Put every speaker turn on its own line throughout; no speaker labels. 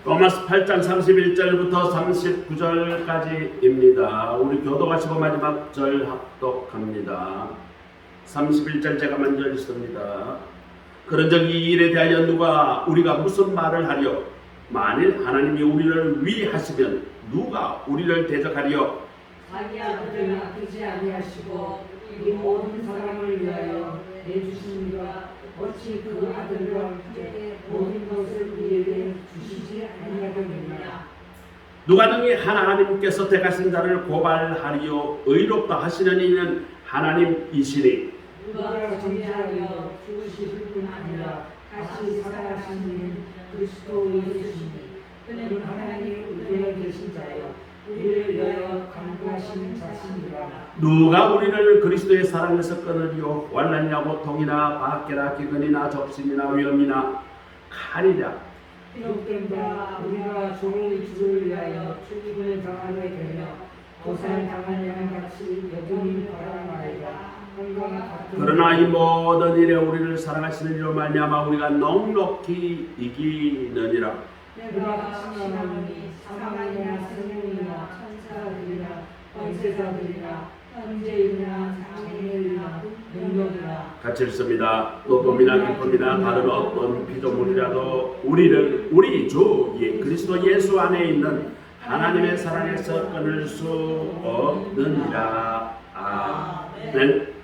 로마서 8장 31절부터 39절까지입니다. 우리 교도가 15 마지막 절 합독합니다. 31절 제가 먼저 읽습니다. 그런즉 이 일에 대하여 우리가 무슨 말을 하려? 만일 하나님이 우리를 위하시면 누가 우리를 대적하리요?
자기 아들을 아끼지 아니하시고 이 모든 사람을 위하여 내주신 이가 어찌 그 아들과 함께 모든 것을 우리에게 주시지 아니하겠느냐.
누가 능히 하나님께서 택하신 자를 고발하리요? 의롭다 하시는 이는 하나님이시니
누가 정죄하여 죽으실 뿐 아니라 다시 살아나신 이는 그리스도 예수시니 그는 하나님 우리에 계신 자여 우리를 위하여 간구하시는 자신이라.
누가 우리를 그리스도의 사랑에서 끊으리요? 환난이나 고통이나 박해나 기근이나 적신이나 위험이나 칼이랴.
기록된 바 우리가 종의 주를 위하여 죽임을 당하게 되며 고살 당한 양같이 여전히 바라나이다.
그러나 이 모든 일에 우리를 사랑하시는 이로 말미암아 우리가 넉넉히 이기느니라.
내가 확신하노니 사망이나 생명이나 천사들이나 권세자들이나 현재이나 장래이나 능력이나
같이 읽습니다. 높음이나 깊음이나 다른 어떤 피조물이라도 우리를 우리 주 그리스도 예수 안에 있는 하나님의 사랑에서 끊을 수 없느니라. 아멘.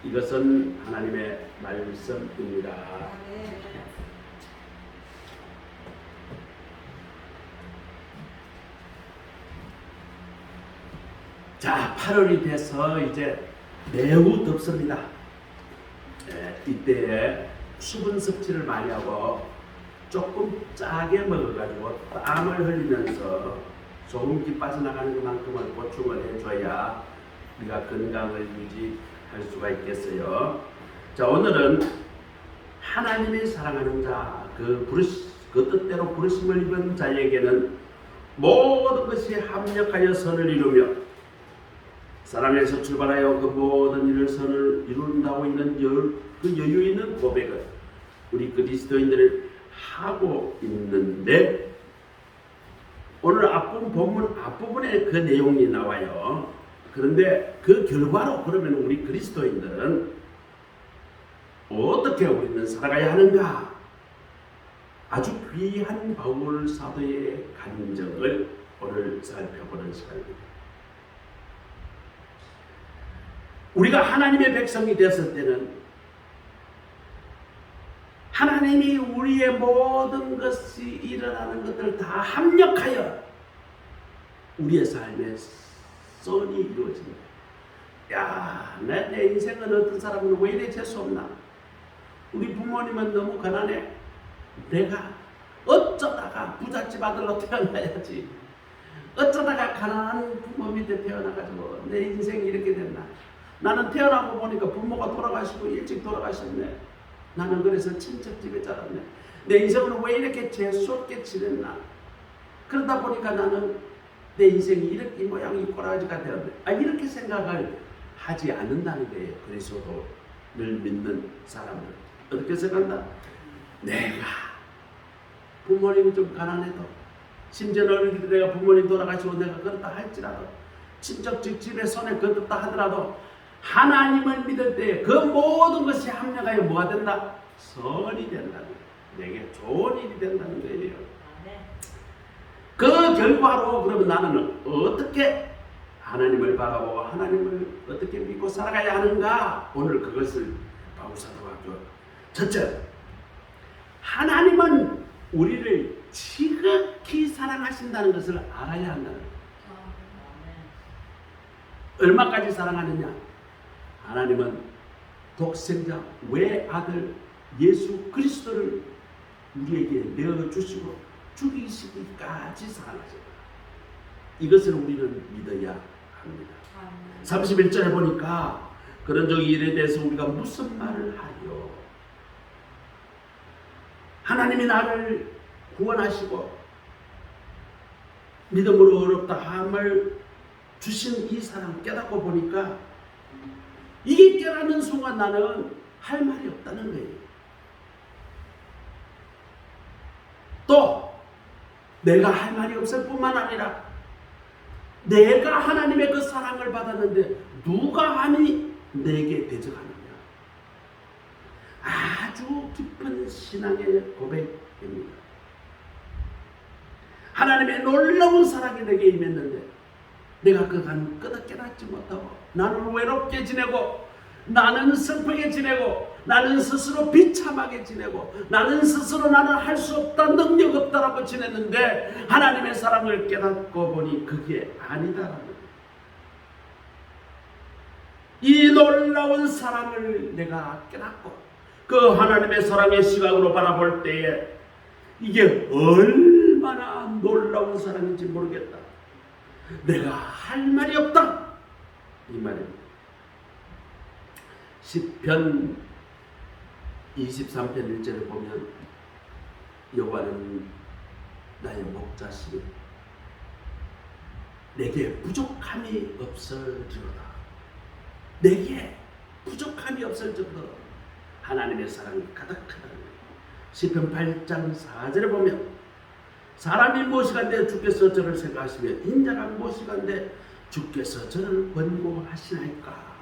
이것은 하나님의 말씀입니다. 자, 8월이 돼서 이제 매우 덥습니다. 이때에 수분 섭취를 많이 하고 조금 짜게 먹어가지고 땀을 흘리면서 소금기 빠져나가는 것만큼을 보충을 해줘야 우리가 건강을 유지할 수가 있겠어요. 자, 오늘은 하나님이 사랑하는 자, 그 뜻대로 부르심을 입은 자에게는 모든 것이 합력하여 선을 이루며 사랑에서 출발하여 그 모든 일을 선을 이룬다고 있는 그 여유 있는 고백을 우리 그리스도인들을 하고 있는데, 오늘 본문 앞부분에 그 내용이 나와요. 그런데 그 결과로 그러면 우리 그리스도인들은 어떻게 우리는 살아가야 하는가? 아주 귀한 바울 사도의 간증을 오늘 살펴보는 시간입니다. 우리가 하나님의 백성이 되었을 때는 하나님이 우리의 모든 것이 일어나는 것들을 다 합력하여 우리의 삶에 선이 이루어집니다. 야, 내 인생은 어떤 사람은 왜 이래 재수없나? 우리 부모님은 너무 가난해. 내가 어쩌다가 부잣집 아들로 태어나야지. 어쩌다가 가난한 부모 밑에 태어나가지고 내 인생이 이렇게 됐나? 나는 태어나고 보니까 부모가 돌아가시고 일찍 돌아가셨네. 나는 그래서 친척집에 자랐네. 내 인생은 왜 이렇게 재수없게 지냈나? 그러다 보니까 나는 내 인생이 이렇게 모양이 꼬라지가 되었네. 이렇게 생각을 하지 않는다는 거예요. 그리스도를 믿는 사람들. 어떻게 생각한다? 내가 부모님이 좀 가난해도, 심지어 어릴 때 내가 부모님 돌아가시고 내가 그렇다 할지라도, 친척집 집에 손에 걷었다 하더라도 하나님을 믿을 때 그 모든 것이 합력하여 뭐가 된다? 선이 된다는 거예요. 내게 좋은 일이 된다는 거예요. 그 결과로 그러면 나는 어떻게 하나님을 바라보고 하나님을 어떻게 믿고 살아가야 하는가? 오늘 그것을 바울 사도가 첫째, 하나님은 우리를 지극히 사랑하신다는 것을 알아야 한다는 거예요. 얼마까지 사랑하느냐? 하나님은 독생자 외아들 예수 그리스도를 우리에게 내어주시고 죽이시기까지 사랑하셨다. 이것을 우리는 믿어야 합니다. 31절에 보니까 그런 일에 대해서 우리가 무슨 말을 하려? 하나님이 나를 구원하시고 믿음으로 어렵다 함을 주신 이 사랑 깨닫고 보니까 이게 깨닫는 순간 나는 할 말이 없다는 거예요. 또 내가 할 말이 없을 뿐만 아니라 내가 하나님의 그 사랑을 받았는데 누가 감히 내게 대적하느냐. 아주 깊은 신앙의 고백입니다. 하나님의 놀라운 사랑이 내게 임했는데 내가 그간 깨닫지 못하고 나는 외롭게 지내고 나는 슬프게 지내고 나는 스스로 비참하게 지내고 나는 스스로 나는 할 수 없다 능력 없다라고 지냈는데 하나님의 사랑을 깨닫고 보니 그게 아니다라는 거예요. 이 놀라운 사랑을 내가 깨닫고 그 하나님의 사랑의 시각으로 바라볼 때에 이게 얼마나 놀라운 사랑인지 모르겠다. 내가 할 말이 없다. 이 말입니다. 시편 23편 1절에 보면 여호와는 나의 목자시니 내게 부족함이 없을지로다. 내게 부족함이 없을지로다. 하나님의 사랑이 가득하다는 거예요. 시편 8장 4절에 보면 사람이 무엇이간데 주께서 저를 생각하시며 인자가 무엇이간데 주께서 저를 권고하시나이까.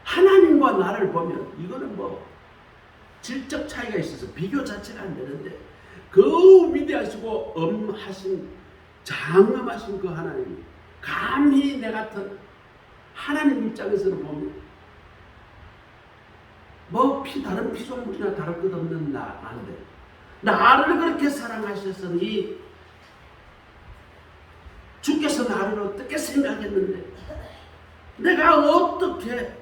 하나님과 나를 보면 이거는 뭐 질적 차이가 있어서 비교 자체가 안 되는데 그 위대하시고 엄하신 장엄하신 그 하나님이 감히 내 같은 하나님 입장에서는 보면 뭐 다른 피조물이나 다를 것 없는 나인데 나를 그렇게 사랑하셨으니 주께서 나를 어떻게 생각했는데 내가 어떻게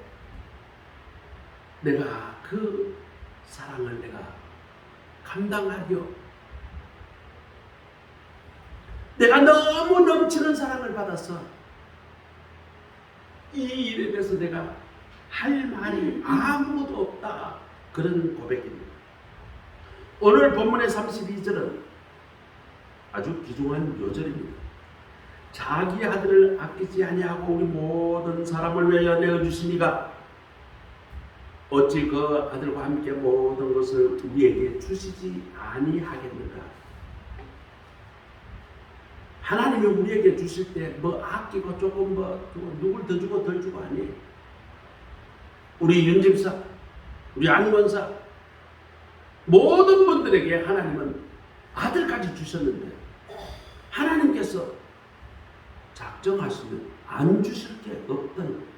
내가 그 사랑을 내가 감당하려 내가 너무 넘치는 사랑을 받아서 이 일에 대해서 내가 할 말이 아무것도 없다. 그런 고백입니다. 오늘 본문의 32절은 아주 귀중한 요절입니다. 자기 아들을 아끼지 아니하고 우리 모든 사람을 위하여 내어주시니가 어찌 그 아들과 함께 모든 것을 우리에게 주시지 아니하겠는가. 하나님이 우리에게 주실 때 뭐 아끼고 조금 뭐 누굴 더 주고 덜 주고 아니에요. 우리 윤집사, 우리 안권사 모든 분들에게 하나님은 아들까지 주셨는데 하나님께서 작정하시면 안 주실 게 없다는 거예요.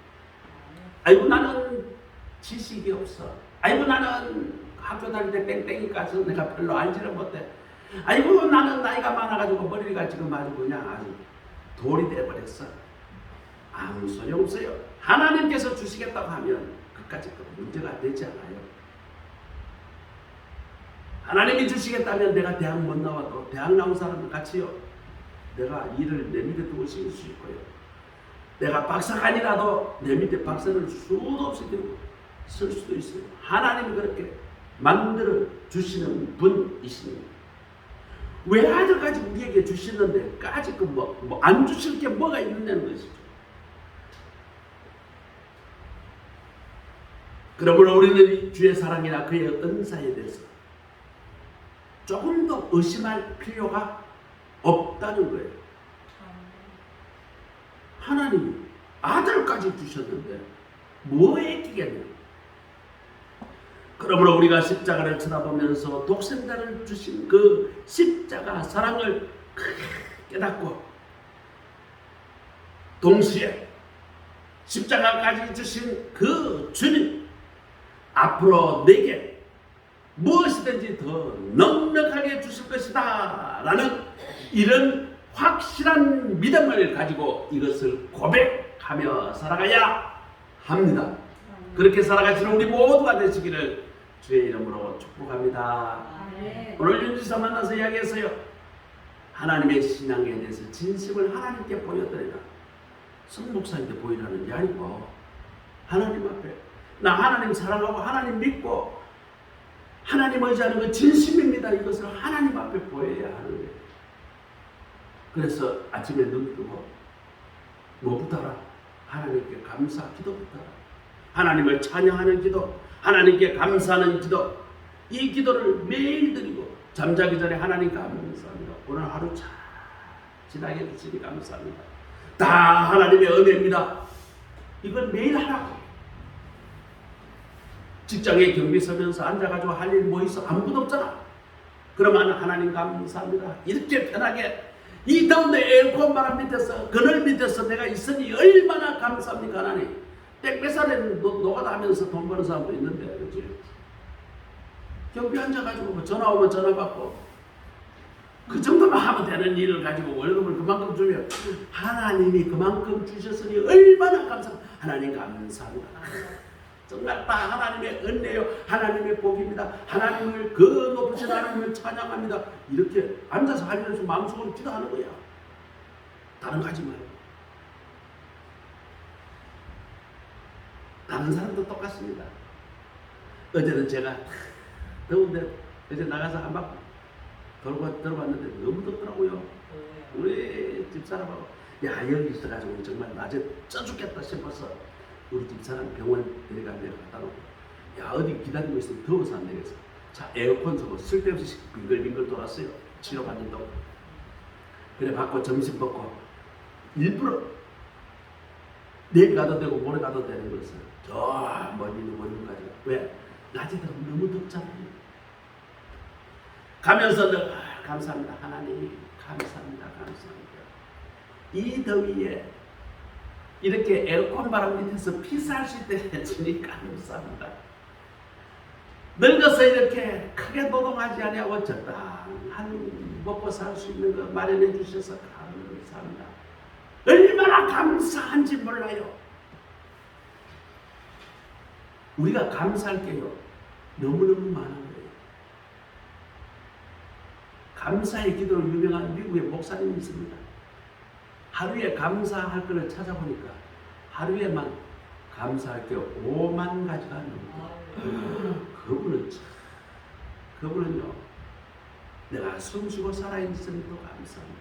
아이고 나는 지식이 없어. 아이고 나는 학교 다닐 때 땡땡이 가서 내가 별로 알지를 못해. 아이고 나는 나이가 많아가지고 머리가 지금 아주 그냥 아주 돌이 돼버렸어. 아무 소용없어요. 하나님께서 주시겠다고 하면 그까짓 거 문제가 되지 않아요. 하나님이 주시겠다면 내가 대학 못 나와도 대학 나온 사람들 같이요. 내가 일을 내 밑에 두고 쉴 수 있고요. 내가 박사가 아니라도 내 밑에 박사를 수도 없이 들고 쓸 수도 있어요. 하나님이 그렇게 만들어 주시는 분이십니다. 외아들까지 우리에게 주시는데 까짓 거 뭐 안 주실 게 뭐가 있느냐는 것이죠. 그러므로 우리는 주의 사랑이나 그의 은사에 대해서 조금 더 의심할 필요가 없다는 거예요. 하나님이 아들까지 주셨는데 뭐에 끼겠냐. 그러므로 우리가 십자가를 쳐다보면서 독생자를 주신 그 십자가 사랑을 크게 깨닫고 동시에 십자가까지 주신 그 주님 앞으로 내게 무엇이든지 더 넉넉하게 주실 것이다 라는 이런 확실한 믿음을 가지고 이것을 고백하며 살아가야 합니다. 그렇게 살아가시는 우리 모두가 되시기를 주의 이름으로 축복합니다. 오늘 윤지사 만나서 이야기했어요. 하나님의 신앙에 대해서 진심을 하나님께 보여드리라. 성목사님께 보이라는 게 아니고 하나님 앞에 나 하나님 사랑하고 하나님 믿고 하나님 의지하는 건 진심입니다. 이것을 하나님 앞에 보여야 하는 거예요. 그래서 아침에 눈 뜨고 뭐부터 하라? 하나님께 감사 기도부터 하라. 하나님을 찬양하는 기도, 하나님께 감사하는 기도, 이 기도를 매일 드리고 잠자기 전에 하나님 감사합니다. 오늘 하루 잘 지나게 해주시니 감사합니다. 다 하나님의 은혜입니다. 이걸 매일 하라고. 직장에 경비 서면서 앉아가지고 할 일 뭐 있어? 아무것도 없잖아. 그러면 하나님 감사합니다. 이렇게 편하게 이 더운 에어컨 바람 밑에서 그늘 밑에서 내가 있으니 얼마나 감사합니까 하나님. 땡볕살에 노가다 하면서 돈 버는 사람도 있는데 그렇지? 경비 앉아가지고 뭐 전화 오면 전화 받고 그 정도만 하면 되는 일을 가지고 월급을 그만큼 주면 하나님이 그만큼 주셨으니 얼마나 감사합니다. 하나님 감사합니다. 정말 다 하나님의 은혜요, 하나님의 복입니다. 하나님을 그 높으신 하나님을 찬양합니다. 이렇게 앉아서 하면서 마음속으로 기도하는 거야. 다른 거 하지 말고. 다른 사람도 똑같습니다. 어제는 제가 더운데 어제 나가서 한 바퀴 돌고 들어봤는데 너무 덥더라고요. 우리 집사람하고 야 여기 있어가지고 정말 낮에 쪄 죽겠다 싶어서 우리 집사람 병원 데려가 내가 갖다 놓고 야 어디 기다리고 있으면 더워서 안 되겠어. 자 에어컨 서고 쓸데없이 빙글빙글 돌았어요. 치료받는다고. 그래 받고 점심 먹고 일부러 내일 가도 되고 모레 가도 되는 거였어요. 저 멀리는 멀리까지. 왜? 낮에 들어가면 너무 덥잖아요. 가면서 감사합니다. 하나님 감사합니다. 감사합니다. 이 더위에 이렇게 에어컨 바람 밑에서 피살 수 있게 해주니 감사합니다. 늙어서 이렇게 크게 노동하지 아니하고 적당한 먹고 살 수 있는 거 마련해 주셔서 감사합니다. 얼마나 감사한지 몰라요. 우리가 감사할 게요 너무너무 많은 거예요. 감사의 기도로 유명한 미국의 목사님이 있습니다. 하루에 감사할 것을 찾아보니까 하루에만 감사할 게 5만 가지가 넘어요. 그분은요 내가 숨쉬고 살아있으니까 감사합니다.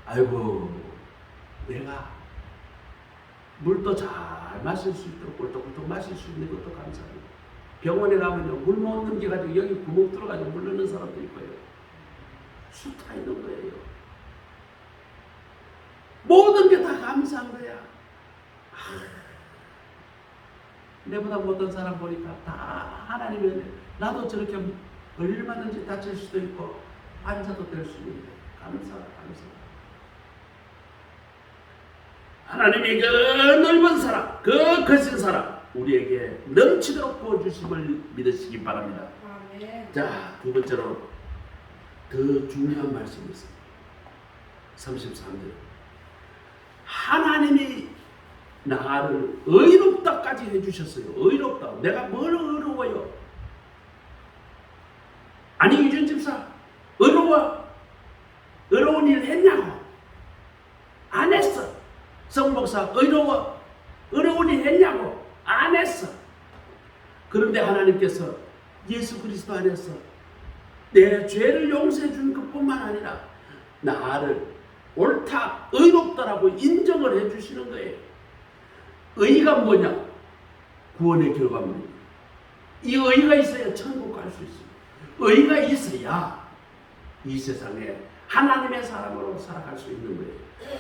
아이고 내가 물도 잘 마실 수 있도록 꿀떡꿀떡 마실 수 있는 것도 감사합니다. 병원에 가면요 물 못 넘겨가지고 여기 구멍 뚫어가지고 물 넣는 사람도 있고요. 숱하 있는 거예요. 모든 게 다 감사한 거야. 내보다 못한 사람 보니까 다 하나님의 은혜. 나도 저렇게 얼마든지 다칠 수도 있고 앉아도 될 수 있는데 감사. 하나님이 그 넓은 사랑, 그 거친 사랑 우리에게 넘치도록 부어주심을 믿으시기 바랍니다. 자, 두 번째로 더 중요한 말씀이 있습니다. 33절 하나님이 나를 의롭다까지 해주셨어요. 의롭다. 내가 뭘 의로워요? 아니 유준 집사 의로운 일 했냐고? 안 했어. 성목사 의로운 일 했냐고? 안 했어. 그런데 하나님께서 예수 그리스도 안에서 내 죄를 용서해 준 것뿐만 아니라 나를 옳다, 의롭다라고 인정을 해 주시는 거예요. 의가 뭐냐? 구원의 결과물입니다. 이 의가 있어야 천국 갈 수 있습니다. 의가 있어야 이 세상에 하나님의 사랑으로 살아갈 수 있는 거예요.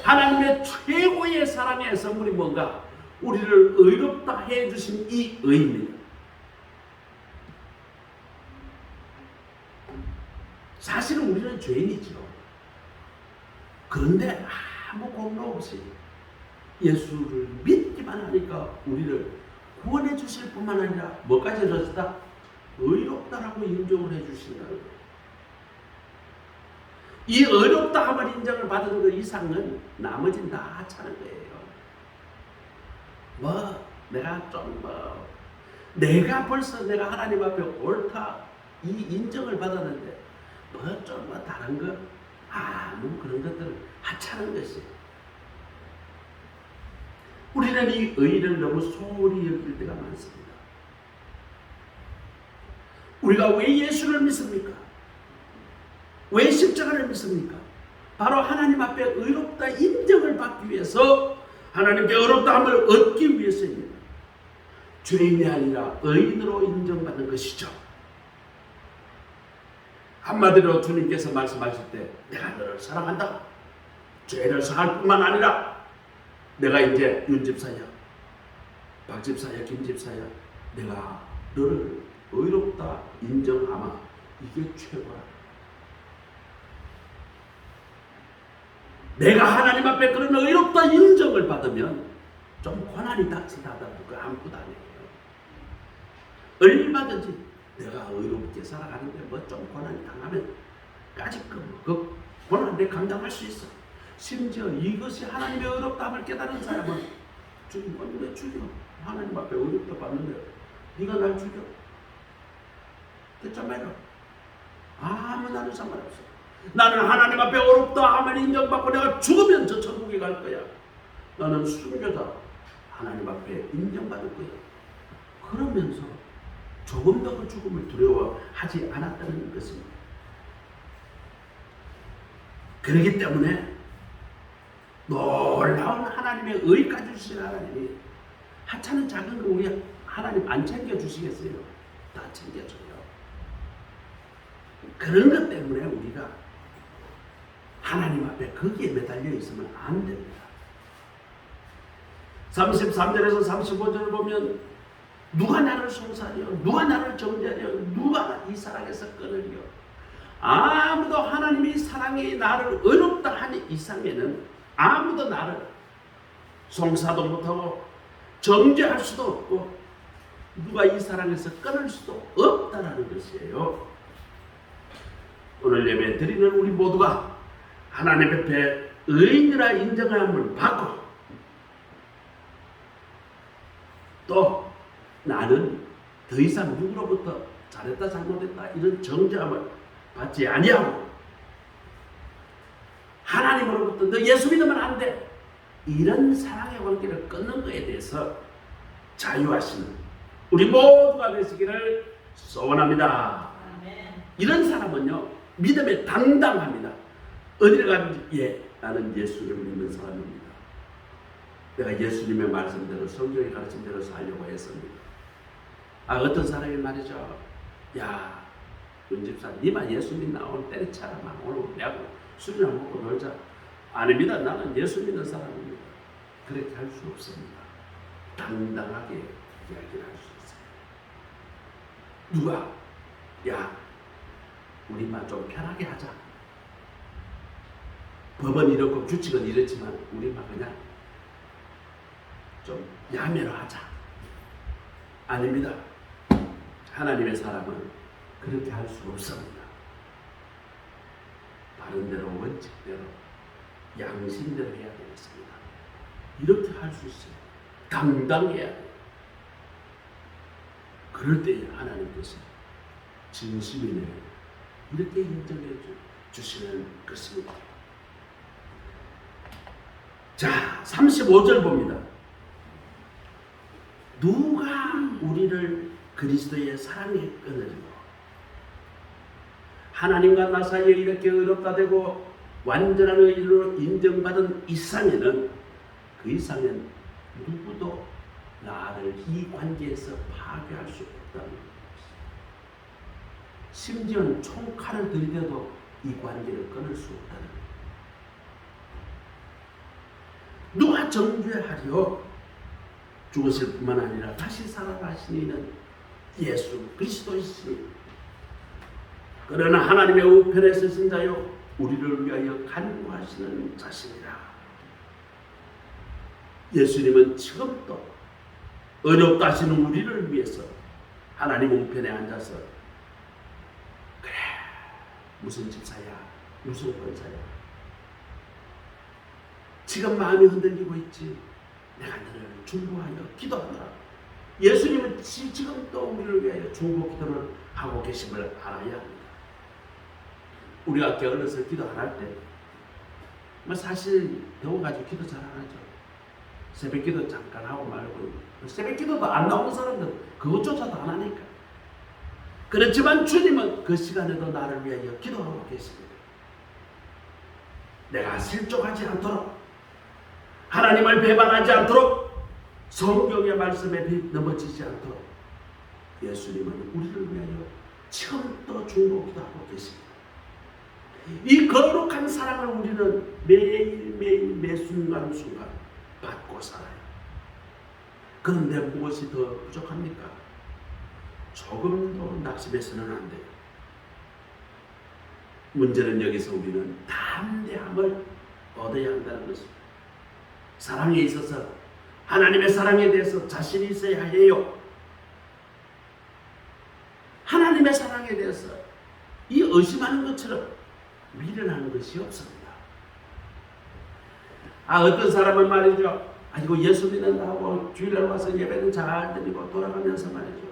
하나님의 최고의 사랑의 선물이 뭔가? 우리를 의롭다 해주신 이 의입니다. 사실은 우리는 죄인이죠. 그런데 아무 공로 없이 예수를 믿기만 하니까 우리를 구원해 주실 뿐만 아니라 뭐까지 해줬다? 의롭다라고 인정을 해 주신다는 거예요. 이 의롭다 함을 인정을 받은 그 이상은 나머지는 다 하찮은 거예요. 내가 벌써 내가 하나님 앞에 옳다 이 인정을 받았는데 다른 거 아무 그런 것들은 하찮은 것이에요. 우리는 이 의를 너무 소홀히 여길 때가 많습니다. 우리가 왜 예수를 믿습니까? 왜 십자가를 믿습니까? 바로 하나님 앞에 의롭다 인정을 받기 위해서, 하나님께 의롭다함을 얻기 위해서입니다. 죄인이 아니라 의인으로 인정받는 것이죠. 한마디로 주님께서 말씀하실 때 내가 너를 사랑한다. 죄를 사할 뿐만 아니라 내가 이제 윤 집사야, 박 집사야, 김 집사야, 내가 너를 의롭다 인정하마. 이게 최고야. 내가 하나님 앞에 그런 의롭다 인정을 받으면 좀 고난이 닥친다 하더라도 그 아무것도 아니에요. 얼마든지 내가 의롭게 살아가는데 뭐 좀 고난이 당하면 까짓끔 그 고난 내 감당할 수 있어. 심지어 이것이 하나님의 의롭다함을 깨달은 사람은 주님 왜 죽여? 하나님 앞에 의롭다 받는데 네가 날 죽여? 됐잖아요. 아무 나는 상관없어. 나는 하나님 앞에 의롭다함을 인정받고 내가 죽으면 저 천국에 갈 거야. 나는 순교자 하나님 앞에 인정받을 거야. 그러면서 조금 더 그 죽음을 두려워하지 않았다는 것입니다. 그렇기 때문에 놀라운 하나님의 의까지 주신 하나님이 하찮은 작은 거 우리 하나님 안 챙겨주시겠어요? 다 챙겨줘요. 그런 것 때문에 우리가 하나님 앞에 거기에 매달려 있으면 안 됩니다. 33절에서 35절을 보면 누가 나를 송사하려, 누가 나를 정죄하려, 누가 이 사랑에서 끊으려. 아무도 하나님이 사랑이 나를 의롭다 하는 이상에는 아무도 나를 송사도 못하고 정죄할 수도 없고 누가 이 사랑에서 끊을 수도 없다라는 것이에요. 오늘 예배 드리는 우리 모두가 하나님 앞에 의인이라 인정함을 받고 또 나는 더 이상 누구로부터 잘했다 잘못했다 이런 정죄함을 받지 아니하고 하나님으로부터 너 예수 믿으면 안 돼 이런 사랑의 관계를 끊는 것에 대해서 자유하시는 우리 모두가 되시기를 소원합니다. 이런 사람은요 믿음에 당당합니다. 어디를 가든지 예 나는 예수를 믿는 사람입니다. 내가 예수님의 말씀대로 성경의 가르침대로 살려고 했습니다. 어떤 사람이 말이죠. 야 윤집사 니만 예수 믿나 오늘 때려쳐라 오늘 내하고 술이나 먹고 놀자. 아닙니다. 나는 예수 믿는 사람입니다. 그렇게 할 수 없습니다. 당당하게 이야기를 할 수 있어요. 누가 야 우리만 좀 편하게 하자. 법은 이렇고 규칙은 이렇지만 우리만 그냥 좀 야매로 하자. 아닙니다. 하나님의 사람은 그렇게 할 수 없습니다. 바른대로 원칙대로 양심대로 해야 되겠습니다. 이렇게 할 수 있어요. 당당해야 돼요. 그럴 때 하나님께서 진심이네 이렇게 인정해 주시는 것입니다. 자, 35절 봅니다. 누가 우리를 그리스도의 사랑에 끊으리고 하나님과 나 사이에 이렇게 의롭다 되고 완전한 의로 인정받은 이상에는 그 이상엔 누구도 나를 이 관계에서 파괴할 수 없다는 것입니다. 심지어는 총칼을 들이대도 이 관계를 끊을 수 없다는 것입니다. 누가 정죄하려 죽으실 뿐만 아니라 다시 살아나신 이는 예수 그리스도이시니 그러나 하나님의 우편에 서신 자요 우리를 위하여 간구하시는 자신이라. 예수님은 지금도 어렵다 하시는 우리를 위해서 하나님 우편에 앉아서 그래 무슨 집사야 무슨 권사야 지금 마음이 흔들리고 있지 내가 너를 중보하여 기도하노라. 예수님은 지금 또 우리를 위하여 중보 기도를 하고 계심을 알아야 합니다. 우리가 게을러서 기도 안 할 때 사실 더워가지고 기도 잘 안 하죠. 새벽 기도 잠깐 하고 말고 새벽 기도도 안 나오는 사람들 그것조차도 안 하니까. 그렇지만 주님은 그 시간에도 나를 위하여 기도하고 계십니다. 내가 실족하지 않도록 하나님을 배반하지 않도록 성경의 말씀에 넘어지지 않도록 예수님은 우리를 위하여 지금도 중보 기도하고 계십니다. 이 거룩한 사랑을 우리는 매일매일 매순간순간 받고 살아요. 그런데 무엇이 더 부족합니까? 조금도 낙심해서는 안 돼요. 문제는 여기서 우리는 담대함을 얻어야 한다는 것입니다. 사랑에 있어서 하나님의 사랑에 대해서 자신이 있어야 해요. 하나님의 사랑에 대해서 이 의심하는 것처럼 미련하는 것이 없습니다. 어떤 사람은 말이죠. 이거 예수 믿는다고 주일날 와서 예배는 잘 드리고 돌아가면서 말이죠.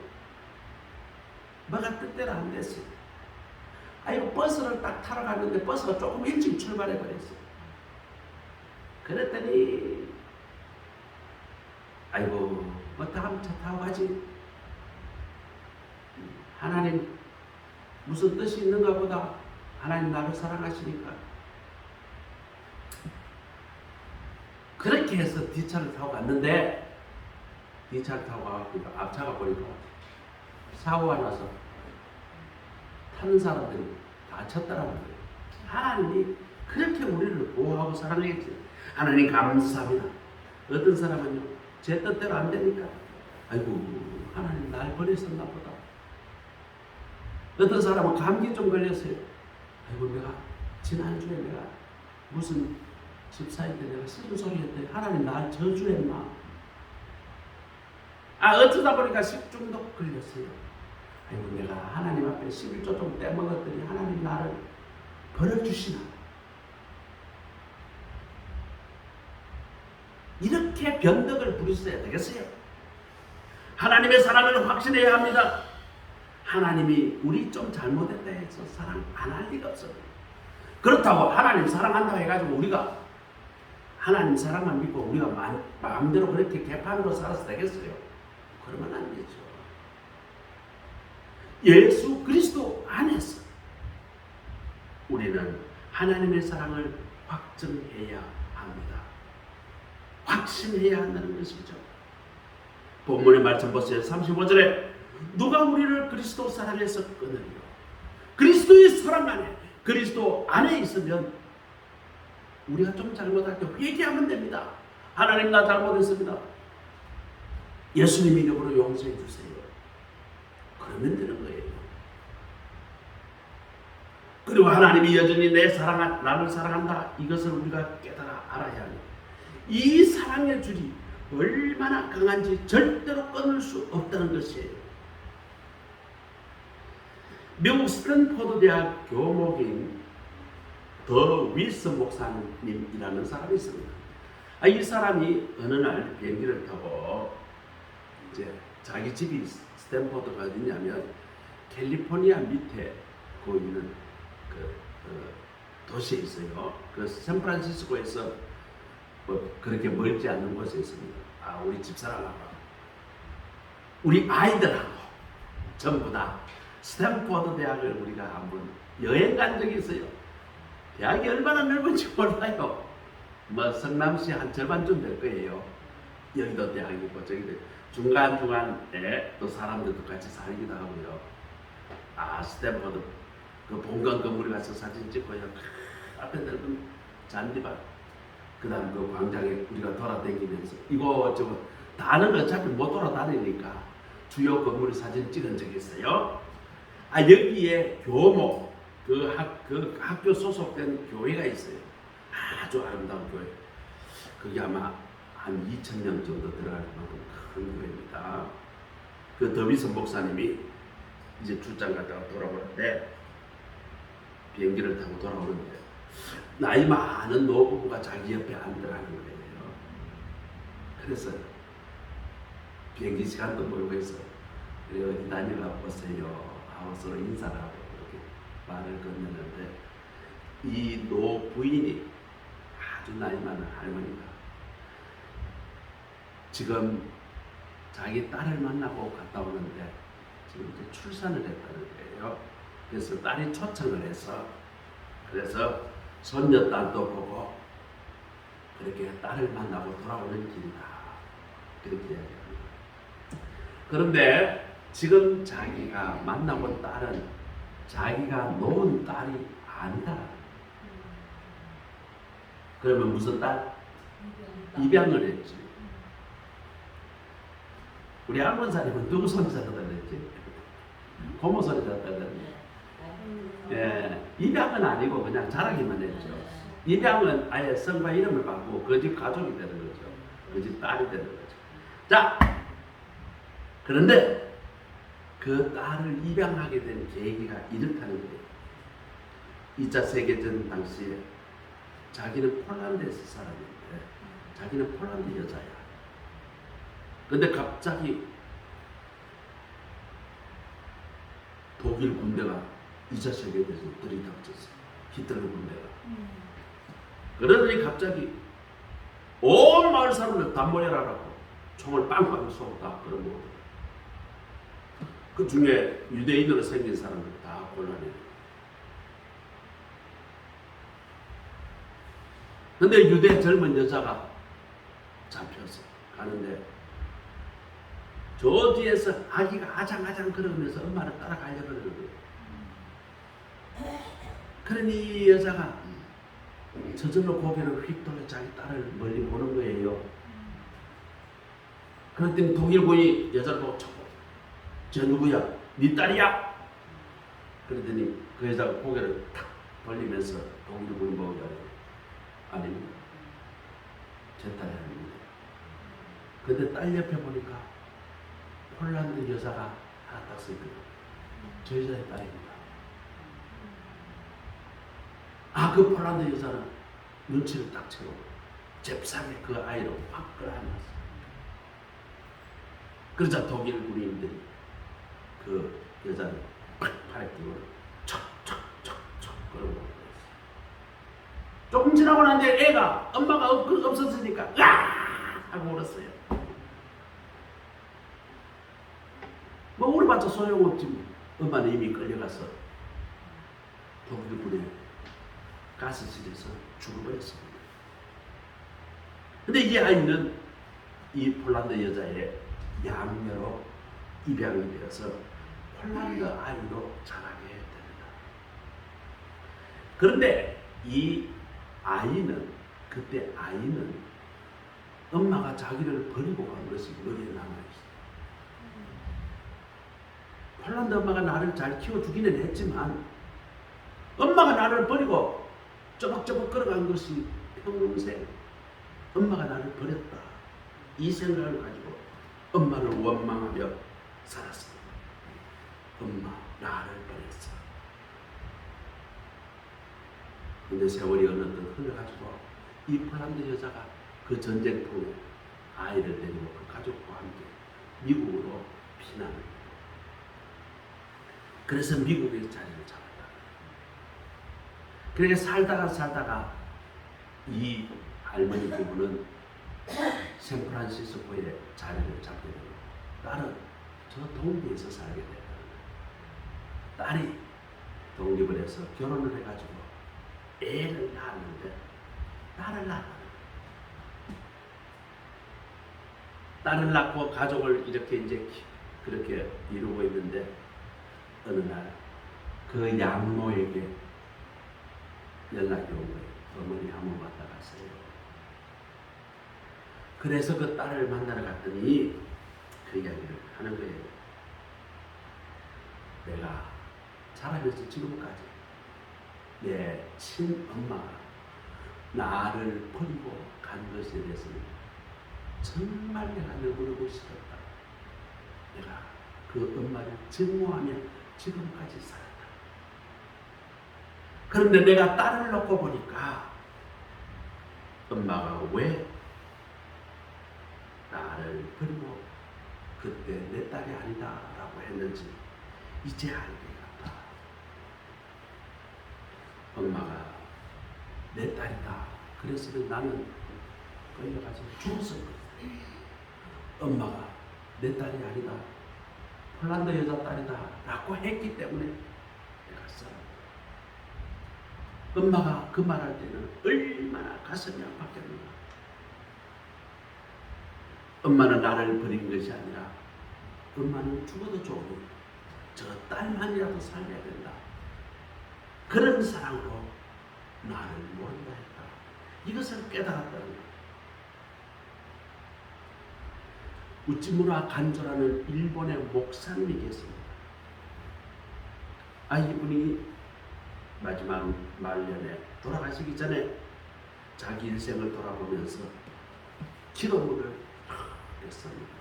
뭐가 뜻대로 안 됐어요. 이거 버스를 딱 타러 갔는데 버스가 조금 일찍 출발해 버렸어요. 그랬더니 뭐 다음 차 타고 가지. 하나님 무슨 뜻이 있는가 보다. 하나님 나를 사랑하시니까. 그렇게 해서 뒷차를 타고 갔는데 뒷차를 타고 가고 앞차가 보니까 사고가 나서 타는 사람들이 다쳤더라고요. 하나님이 그렇게 우리를 보호하고 사랑했지. 하나님 감사합니다. 어떤 사람은요, 제 뜻대로 안 되니까 하나님 날 버렸었나 보다. 어떤 사람은 감기 좀 걸렸어요. 내가 지난주에 내가 무슨 집사일 때 내가 싫은 소리 했더니 하나님 날 저주했나. 어쩌다 보니까 식중독 걸렸어요. 내가 하나님 앞에 11조 좀 떼먹었더니 하나님 나를 버려주시나. 이렇게 변덕을 부리셔야 되겠어요. 하나님의 사랑을 확신해야 합니다. 하나님이 우리 좀 잘못했다 해서 사랑 안 할 리가 없어요. 그렇다고 하나님 사랑한다고 해가지고 우리가 하나님 사랑만 믿고 우리가 마음대로 그렇게 개판으로 살아서 되겠어요? 그러면 안 되죠. 예수 그리스도 안에서 우리는 하나님의 사랑을 확증해야 합니다. 확신해야 한다는 것이죠. 본문의 말씀 보세요. 35절에 누가 우리를 그리스도 사랑에서 끊으리요. 그리스도의 사랑 안에, 그리스도 안에 있으면 우리가 좀 잘못할 때 회개하면 됩니다. 하나님 나 잘못했습니다. 예수님 이름으로 용서해 주세요. 그러면 되는 거예요. 그리고 하나님이 여전히 나를 사랑한다. 이것을 우리가 깨달아 알아야 합니다. 이 사랑의 줄이 얼마나 강한지 절대로 끊을 수 없다는 것이에요. 미국 스탠포드 대학 교목인 더 윌슨 목사님이라는 사람이 있습니다. 이 사람이 어느 날 비행기를 타고 이제 자기 집이 스탠포드가 어디냐면 캘리포니아 밑에 있는 도시에 있어요. 샌프란시스코에서 그렇게 멀지 않는 곳에 있습니다. 우리 집사람하고 우리 아이들하고 전부 다 스탠포드 대학을 우리가 한번 여행 간 적이 있어요. 대학이 얼마나 넓은지 몰라요. 성남시 한 절반쯤 될 거예요. 여기도 대학이고 저기도 중간중간에 또 사람들도 같이 살기도 하고요. 스탠포드 그 본관 건물에 가서 사진 찍고요. 앞에 넓은 잔디밭, 그 다음 그 광장에 우리가 돌아다니면서 이거저거 다는 어차피 못 돌아다니니까 주요 건물에 사진 찍은 적이 있어요. 여기에 교목, 그 학교 소속된 교회가 있어요. 아주 아름다운 교회. 그게 아마 한 2,000명 정도 들어갈 만큼 큰 교회입니다. 그 더비슨 목사님이 이제 출장 갔다가 돌아오는데 비행기를 타고 돌아오는데 나이 많은 노부부가 자기 옆에 앉아가는 거예요. 그래서 비행기 시간도 모이고 해서 어디 다니러 오세요 하고 서로 인사를 하고 이렇게 말을 건네는데 이 노부인이 아주 나이 많은 할머니가 지금 자기 딸을 만나고 갔다 오는데 지금 이제 출산을 했다는 거예요. 그래서 딸이 초청을 해서 그래서 손녀딸도 보고 그렇게 딸을 만나고 돌아오는 길이다. 그렇게 이야기합니다. 그런데 지금 자기가 만나본 딸은 자기가 놓은 딸이 아니다. 그러면 무슨 딸? 입양을 했지. 우리 할머니사님은 누구 손이 잡았다 그랬지? 고모 손이 잡았다 그랬지. 예, 입양은 아니고 그냥 자라기만 했죠. 입양은 아예 성과 이름을 바꾸고 그 집 가족이 되는 거죠. 그 집 딸이 되는 거죠. 자, 그런데 그 딸을 입양하게 된 계기가 이렇다는 거예요. 2차 세계전 당시에 자기는 폴란드에서 살았는데 자기는 폴란드 여자야. 근데 갑자기 독일 군대가 2차 세계대전에 들이닥쳤어. 히틀러 군대가. 그러더니 갑자기 온 마을 사람들 다 모여라라고 총을 빵빵 쏘고 다 끌어모으고 그 중에 유대인으로 생긴 사람들 다 곤란해. 근데 유대 젊은 여자가 잡혀서 가는데 저 뒤에서 아기가 아장아장 걸으면서 엄마를 따라가려고 그러는 거예요. 그러니 이 여자가 저절로 고개를 휙 돌려 자기 딸을 멀리 보는 거예요. 그랬더니 독일군이 여자를 보고 쳤고 저 누구야? 네 딸이야? 그랬더니 그 여자가 고개를 탁 돌리면서 독일군이 보고 아닙니다. 제 딸이 아닙니다. 근데 딸 옆에 보니까 폴란드 여자가 하나 딱 서있거든요. 저 여자의 딸입니다. 아, 그 폴란드 여자는 눈치를 딱 채고 잽싸게 그 아이를 확 끌어안았어요. 그러자 독일 군인들이 그 여자를 팔에 끼고 척척척척 끌어오고 조금 지나고 난 뒤에 애가 엄마가 없었으니까 으아! 하고 울었어요. 뭐 울어봤자 소용없지 뭐. 엄마는 이미 끌려가서 독일군에 가스실에서 죽어버렸습니다. 근데 이 아이는 이 폴란드 여자의 양녀로 입양이 되어서 폴란드 아이로 자라게 됩니다. 그런데 이 아이는 그때 아이는 엄마가 자기를 버리고 간 것이 머리에 남아있어요. 폴란드 엄마가 나를 잘 키워주기는 했지만 엄마가 나를 버리고 쪼박쪼박 걸어간 것이 평생 엄마가 나를 버렸다. 이 생각을 가지고 엄마를 원망하며 살았습니다. 엄마, 나를 버렸어. 근데 세월이 어느덧 흘러가지고 이 폴란드 여자가 그 전쟁통에 아이를 데리고 그 가족과 함께 미국으로 피난을 해요. 그래서 미국에 자리를 잡았다. 그렇게 살다가 이 할머니 부부는 샌프란시스코에 자리를 잡게 되고 딸은 저 동부에서 살게 되고 딸이 독립을 해서 결혼을 해가지고 애를 낳았는데 딸을 낳고 가족을 이렇게 이제 그렇게 이루고 있는데 어느 날 그 양모에게 연락이 온 거예요. 어머니 한번 왔다 갔어요. 그래서 그 딸을 만나러 갔더니 그 이야기를 하는 거예요. 내가 자라면서 지금까지 내 친엄마가 나를 버리고 간 것에 대해서는 정말 내가 너무너무 싫었다. 내가 그 엄마를 증오하며 지금까지 살았다. 그런데 내가 딸을 놓고 보니까 엄마가 왜 나를 버리고 그때 내 딸이 아니다 라고 했는지 이제 알게 같다. 엄마가 내 딸이다. 그랬으면 나는 끌려가서 죽었을 거야. 엄마가 내 딸이 아니다. 폴란드 여자 딸이다 라고 했기 때문에 내가 살았다. 엄마가 그 말할 때는 얼마나 가슴이 아팠겠는가. 엄마는 나를 버린 것이 아니라 엄마는 죽어도 좋으니 저 딸만이라도 살려야 된다. 그런 사랑으로 나를 모른다 했다. 이것을 깨달았다는 거예요. 우찌무라 간조라는 일본의 목사님이 계십니다. 이분이 마지막 말년에 돌아가시기 전에 자기 일생을 돌아보면서 기도문을 했습니다.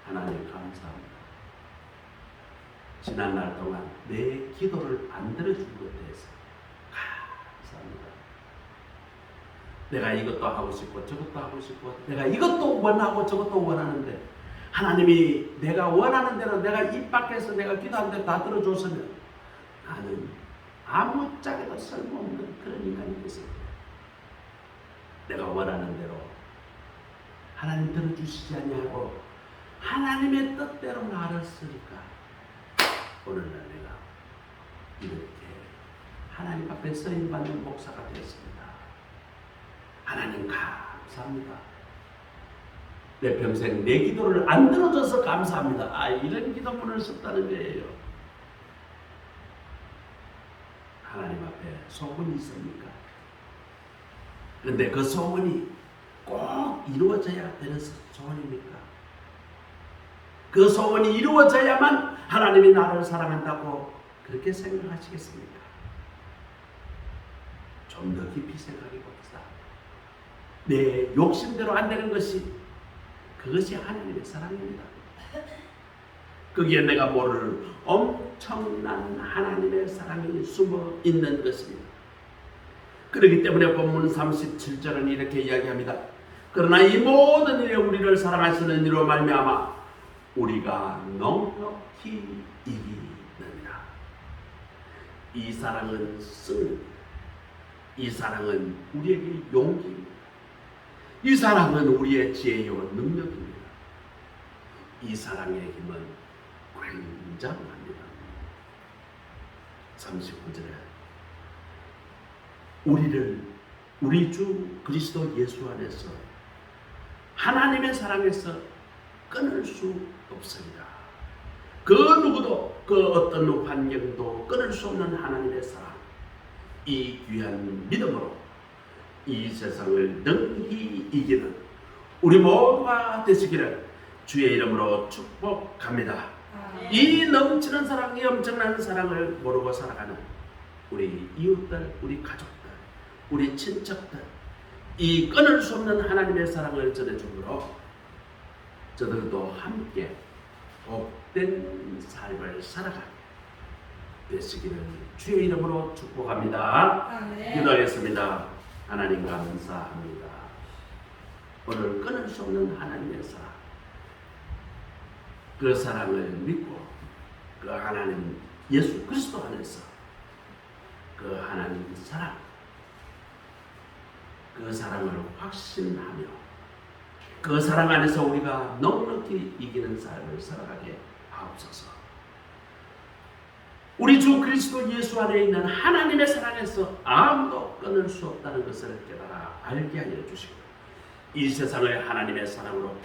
하나님 감사합니다. 지난 날 동안 내 기도를 안 들어준 것에 대해서 감사합니다. 내가 이것도 하고 싶고 저것도 하고 싶고 내가 이것도 원하고 저것도 원하는데 하나님이 내가 원하는 대로 내가 입 밖에서 내가 기도한 대로 다 들어줬으면 나는 아무짝에도 쓸모없는 그런 인간이 됐습니다. 내가 원하는 대로 하나님 들어주시지 아니하고 하나님의 뜻대로 나를 쓰니까 오늘날 내가 이렇게 하나님 앞에 쓰임받는 목사가 되었습니다. 하나님 감사합니다. 내 평생 내 기도를 안 들어줘서 감사합니다. 이런 기도문을 썼다는 거예요. 하나님 앞에 소원이 있습니까? 그런데 그 소원이 꼭 이루어져야 되는 소원입니까? 그 소원이 이루어져야만 하나님이 나를 사랑한다고 그렇게 생각하시겠습니까? 좀 더 깊이 생각해 봅시다. 내 욕심대로 안 되는 것이 그것이 하나님의 사랑입니다. 거기에 내가 모를 엄청난 하나님의 사랑이 숨어 있는 것입니다. 그렇기 때문에 본문 37절은 이렇게 이야기합니다. 그러나 이 모든 일에 우리를 사랑하시는 이로 말미암아 우리가 넉넉히 이기느니라. 이 사랑은 승리입니다. 이 사랑은 우리에게 용기입니다. 이 사랑은 우리의 지혜요 능력입니다. 이 사랑의 힘은 굉장합니다. 39절에 우리 주 그리스도 예수 안에서 하나님의 사랑에서 끊을 수 없습니다. 그 누구도 그 어떤 환경도 끊을 수 없는 하나님의 사랑, 이 귀한 믿음으로 이 세상을 능히 이기는 우리 모두가 되시기를 주의 이름으로 축복합니다. 이 넘치는 사랑, 이 엄청난 사랑을 모르고 살아가는 우리 이웃들, 우리 가족들, 우리 친척들, 이 끊을 수 없는 하나님의 사랑을 전해주므로 저들도 함께 복된 삶을 살아가게 되시기를 주의 이름으로 축복합니다. 기도하겠습니다. 하나님 감사합니다. 오늘 끊을 수 없는 하나님의 사랑, 그 사랑을 믿고 그 하나님 예수 그리스도 안에서 그 하나님 사랑, 그 사랑을 확신하며 그 사랑 안에서 우리가 넉넉히 이기는 삶을 살아가게 하옵소서. 우리 주 그리스도 예수 안에 있는 하나님의 사랑에서 아무도 끊을 수 없다는 것을 깨달아 알게 하여 주시고 이 세상을 하나님의 사랑으로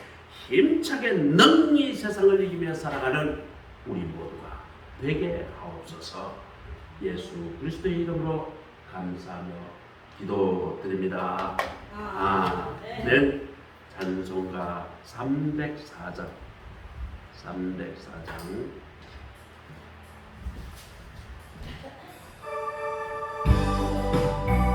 힘차게 능히 세상을 이기며 살아가는 우리 모두가 되게 하옵소서. 예수 그리스도의 이름으로 감사하며 기도드립니다. 아멘. 찬송가 304장